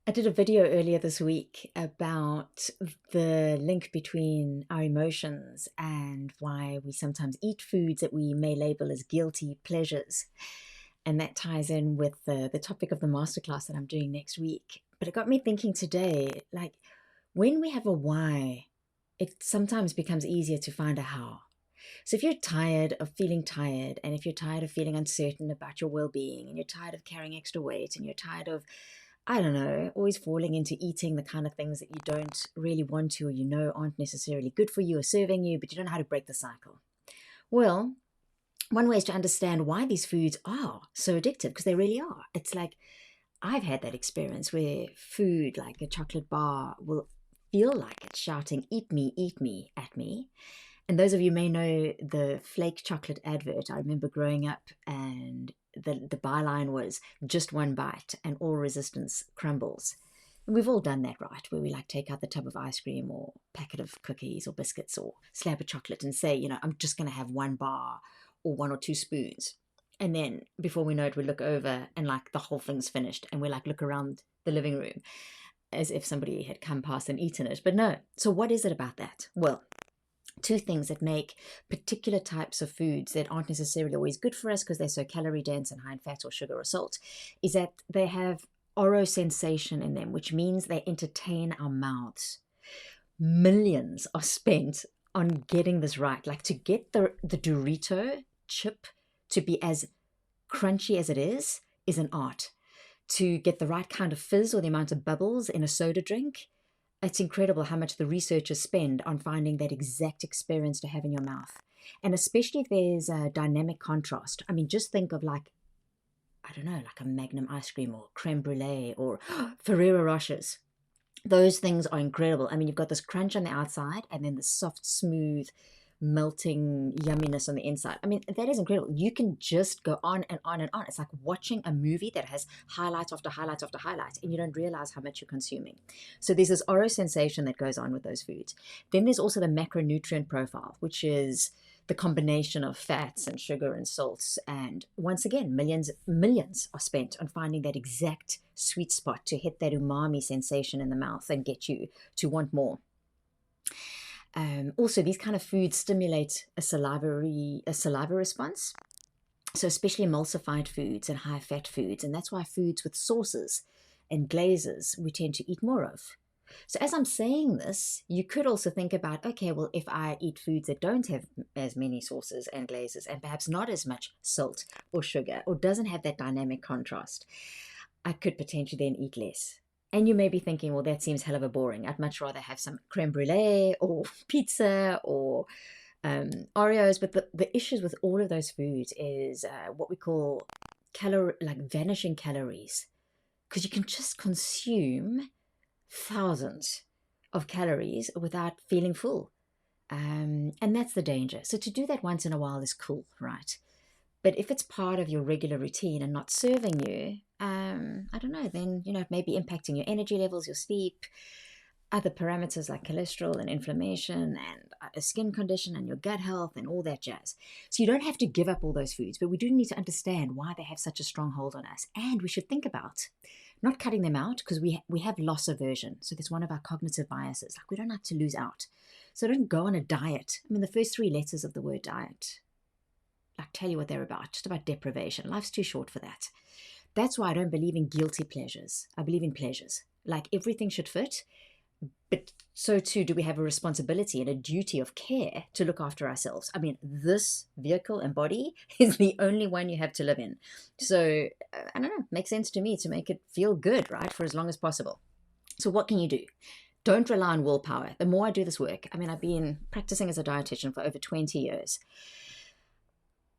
I did a video earlier this week about the link between our emotions and why we sometimes eat foods that we may label as guilty pleasures. And that ties in with the topic of the masterclass that I'm doing next week. But it got me thinking today, like when we have a why, it sometimes becomes easier to find a how. So if you're tired of feeling tired, and if you're tired of feeling uncertain about your well-being, and you're tired of carrying extra weight, and you're tired of, I don't know, always falling into eating the kind of things that you don't really want to or you know aren't necessarily good for you or serving you, but you don't know how to break the cycle. Well, one way is to understand why these foods are so addictive, because they really are. It's like I've had that experience where food, like a chocolate bar, will feel like it's shouting, eat me, at me. And those of you may know the flake chocolate advert. I remember growing up and the byline was just one bite and all resistance crumbles. And we've all done that, right? Where we like take out the tub of ice cream or packet of cookies or biscuits or slab of chocolate and say, I'm just going to have one bar or one or two spoons. And then before we know it, we look over and like the whole thing's finished. And we like look around the living room as if somebody had come past and eaten it. But no. So what is it about that? Well, two things that make particular types of foods that aren't necessarily always good for us because they're so calorie dense and high in fat or sugar or salt is that they have oro sensation in them, which means they entertain our mouths. Millions are spent on getting this right. Like to get the Dorito chip to be as crunchy as it is an art. To get the right kind of fizz or the amount of bubbles in a soda drink, it's incredible how much the researchers spend on finding that exact experience to have in your mouth. And especially if there's a dynamic contrast. I mean, just think of like, I don't know, like a Magnum ice cream or creme brulee or Ferrero Rochers. Those things are incredible. I mean, you've got this crunch on the outside and then the soft, smooth, melting yumminess on the inside. I mean, that is incredible. You can just go on and on and on. It's like watching a movie that has highlights after highlights after highlights, and you don't realize how much you're consuming. So there's this oral sensation that goes on with those foods. Then there's also the macronutrient profile, which is the combination of fats and sugar and salts. And once again, millions are spent on finding that exact sweet spot to hit that umami sensation in the mouth and get you to want more. Also, these kind of foods stimulate a saliva response. So especially emulsified foods and high fat foods. And that's why foods with sauces and glazes we tend to eat more of. So as I'm saying this, you could also think about, okay, well, if I eat foods that don't have as many sauces and glazes and perhaps not as much salt or sugar or doesn't have that dynamic contrast, I could potentially then eat less. And you may be thinking, well, that seems hell of a boring. I'd much rather have some creme brulee or pizza or Oreos. But the issues with all of those foods is what we call vanishing calories, because you can just consume thousands of calories without feeling full. And that's the danger. So to do that once in a while is cool, right? But if it's part of your regular routine and not serving you, I don't know, then, it may be impacting your energy levels, your sleep, other parameters like cholesterol and inflammation and a skin condition and your gut health and all that jazz. So you don't have to give up all those foods, but we do need to understand why they have such a strong hold on us. And we should think about not cutting them out because we have loss aversion. So that's one of our cognitive biases. Like we don't like to lose out. So don't go on a diet. I mean, the first three letters of the word diet, like tell you what they're about, just about deprivation. Life's too short for that. That's why I don't believe in guilty pleasures. I believe in pleasures. Like everything should fit, but so too do we have a responsibility and a duty of care to look after ourselves. I mean, this vehicle and body is the only one you have to live in. So, I don't know, makes sense to me to make it feel good, right, for as long as possible. So what can you do? Don't rely on willpower. The more I do this work, I mean, I've been practicing as a dietitian for over 20 years.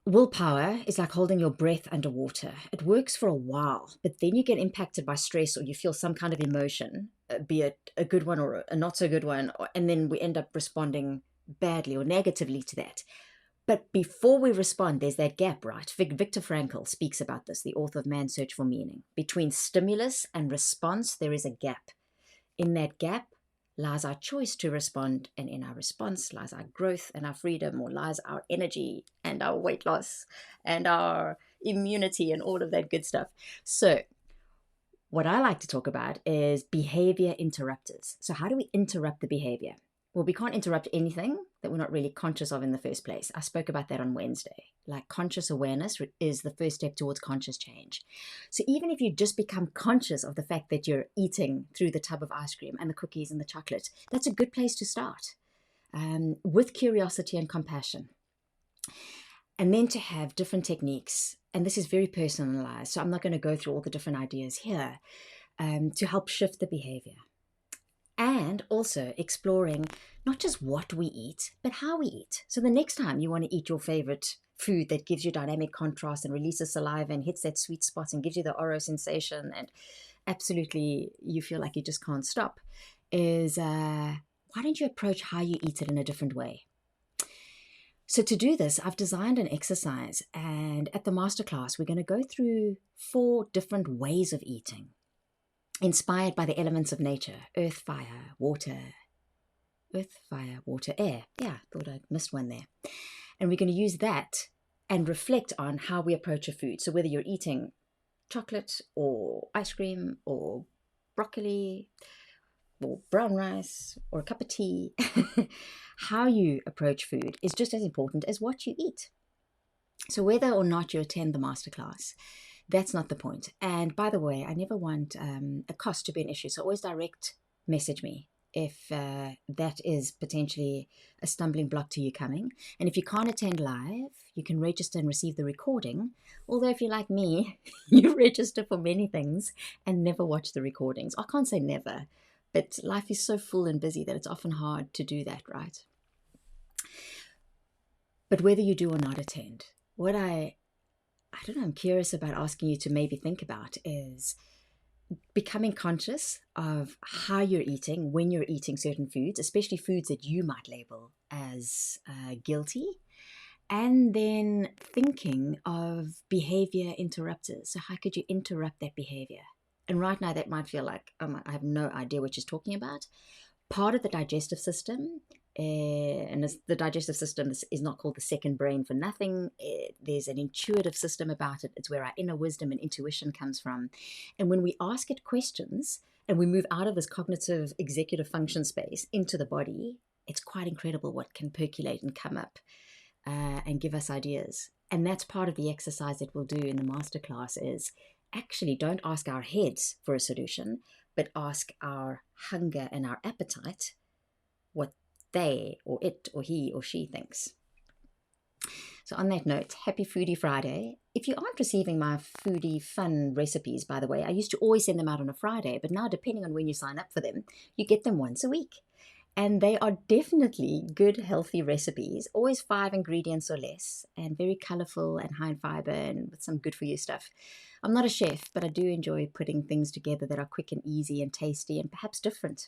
Willpower is like holding your breath underwater. It works for a while, but then you get impacted by stress or you feel some kind of emotion, be it a good one or a not so good one, and then we end up responding badly or negatively to that. But before we respond, there's that gap, right? Viktor Frankl speaks about this, the author of Man's Search for Meaning. Between stimulus and response, there is a gap. In that gap lies our choice to respond, and in our response lies our growth and our freedom, or lies our energy and our weight loss and our immunity and all of that good stuff. So What I like to talk about is behavior interrupters. So, how do we interrupt the behavior? Well, we can't interrupt anything that we're not really conscious of in the first place. I spoke about that on Wednesday. Like, conscious awareness is the first step towards conscious change. So, even if you just become conscious of the fact that you're eating through the tub of ice cream and the cookies and the chocolate, that's a good place to start, with curiosity and compassion. And then to have different techniques, and this is very personalized, so I'm not going to go through all the different ideas here, to help shift the behavior. And also exploring not just what we eat, but how we eat. So the next time you want to eat your favorite food that gives you dynamic contrast and releases saliva and hits that sweet spot and gives you the oral sensation and absolutely you feel like you just can't stop, is why don't you approach how you eat it in a different way? So to do this, I've designed an exercise, and at the masterclass, we're going to go through 4 different ways of eating, inspired by the elements of nature: earth, fire, water, air. Yeah, thought I'd missed one there. And we're going to use that and reflect on how we approach a food. So whether you're eating chocolate or ice cream or broccoli or brown rice or a cup of tea, how you approach food is just as important as what you eat. So whether or not you attend the masterclass, that's not the point. And by the way, I never want a cost to be an issue. So always direct message me if that is potentially a stumbling block to you coming. And if you can't attend live, you can register and receive the recording. Although if you're like me, you register for many things and never watch the recordings. I can't say never, but life is so full and busy that it's often hard to do that, right? But whether you do or not attend, what I don't know, I'm curious about asking you to maybe think about is becoming conscious of how you're eating when you're eating certain foods, especially foods that you might label as guilty, and then thinking of behavior interrupters. So how could you interrupt that behavior? And right now that might feel like I have no idea what she's talking about. Part of the digestive system, and the digestive system is not called the second brain for nothing. There's an intuitive system about it. It's where our inner wisdom and intuition comes from. And when we ask it questions and we move out of this cognitive executive function space into the body, it's quite incredible what can percolate and come up and give us ideas. And that's part of the exercise that we'll do in the masterclass is actually don't ask our heads for a solution, but ask our hunger and our appetite what they or it or he or she thinks. So on that note, happy Foodie Friday. If you aren't receiving my foodie fun recipes, by the way, I used to always send them out on a Friday, but now depending on when you sign up for them, you get them once a week. And they are definitely good, healthy recipes, always 5 ingredients or less, and very colorful and high in fiber and with some good for you stuff. I'm not a chef, but I do enjoy putting things together that are quick and easy and tasty and perhaps different.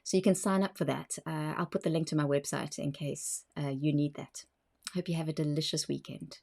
So you can sign up for that. I'll put the link to my website in case you need that. Hope you have a delicious weekend.